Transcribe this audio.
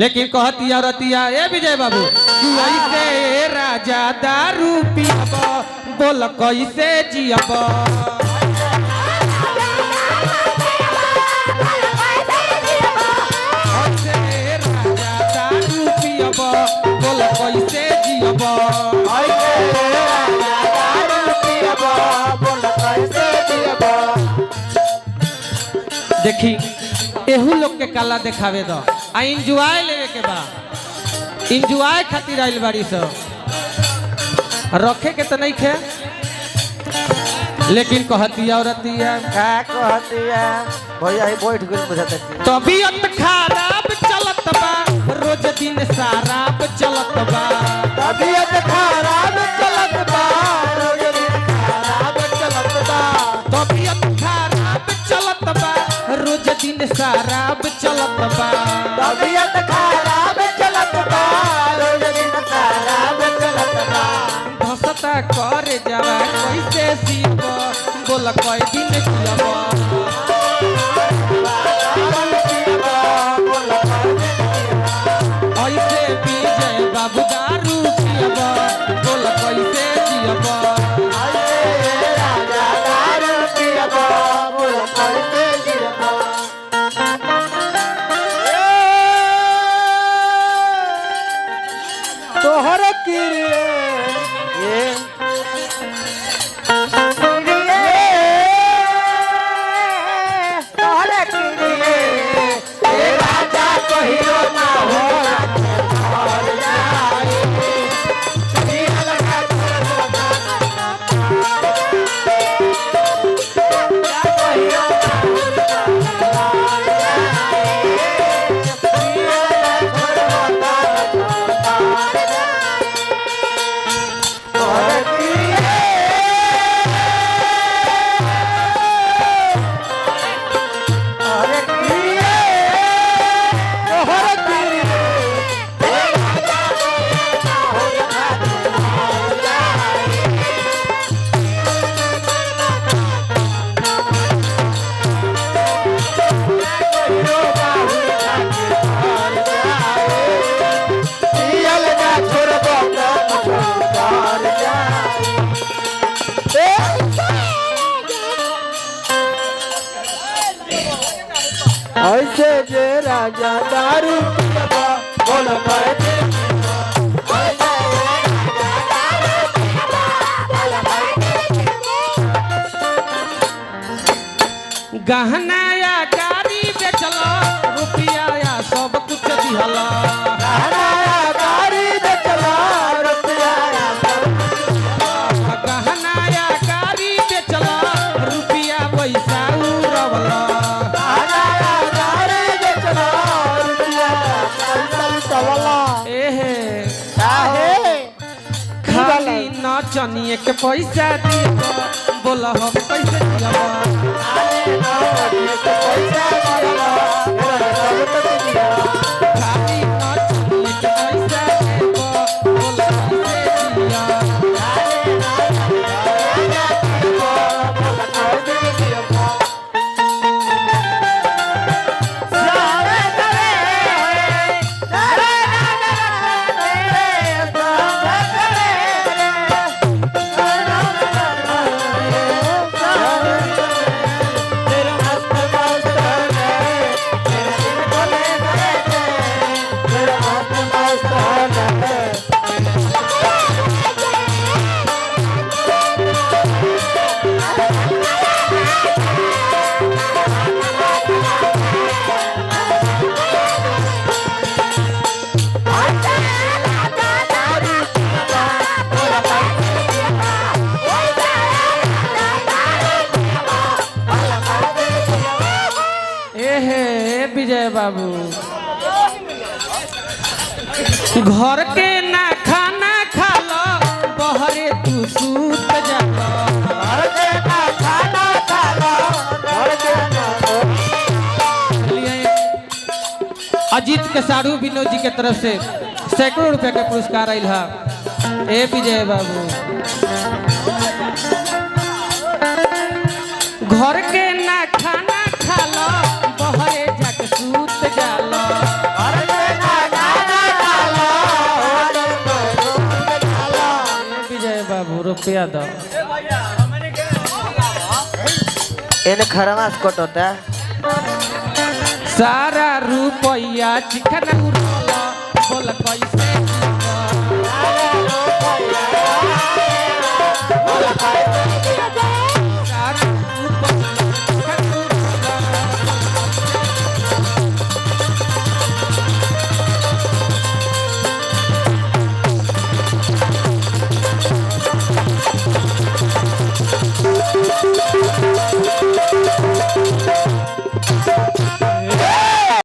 लेकिन कहतिया रतिया ए विजय बाबू कैसे राजा दारू पियब बोल कैसे जियब देखी एहू लोग के काला देखावे दो आ इंजॉय लेवे के बा इंजॉय खातिर आइल बाड़ी सब रखे के तो नहीं खे लेकिन कहतिया औरतिया का कहतिया भैया ही बैठ गइल बुझाता तबीयत खराब चलत बा रोज दिन शराब चलत बा तबीयत खराब चलत बा रोज दिन खराब चलत बा तबीयत खराब चलत बा रोज दिन शराब चलत बा तबीयत खराब चलत बा रोज दिन खराब चलत बा धसता कर जावा कैसे सीब बोल कई दिन जियब ऐसे विजय बाबू दारू पियब बोल कैसे जियब राजा दारू पियब बोल कैसे जियब तोहर किरिए ऐसे जे राजा दारू पियबा बोल कैसे गहना या गाड़ी बेचला रुपया या सब कुछ दिहला गहना गाड़ी बेचला रुपया गहना या गाड़ी बेचला रुपया पैसा उड़वला खाली नचनिए के पैसा दियब बोल हम कैसे दियब खाली नचनिए के पैसा देब बोल कैसे दियब विजय बाबू घर के ना खाना खालो बहरे तू सूत जालो घर के ना खाना खालो घर के ना अजीत के सारू विनोद जी के तरफ से सैकड़ों रुपए का पुरस्कार आयल है ए विजय बाबू घर के ना खाना खालो बहरे जाके सूत जालो घर रुपया दो एने खरमास कट होता सारा रुपया चिकन उड़ाला बोल कैसे बोला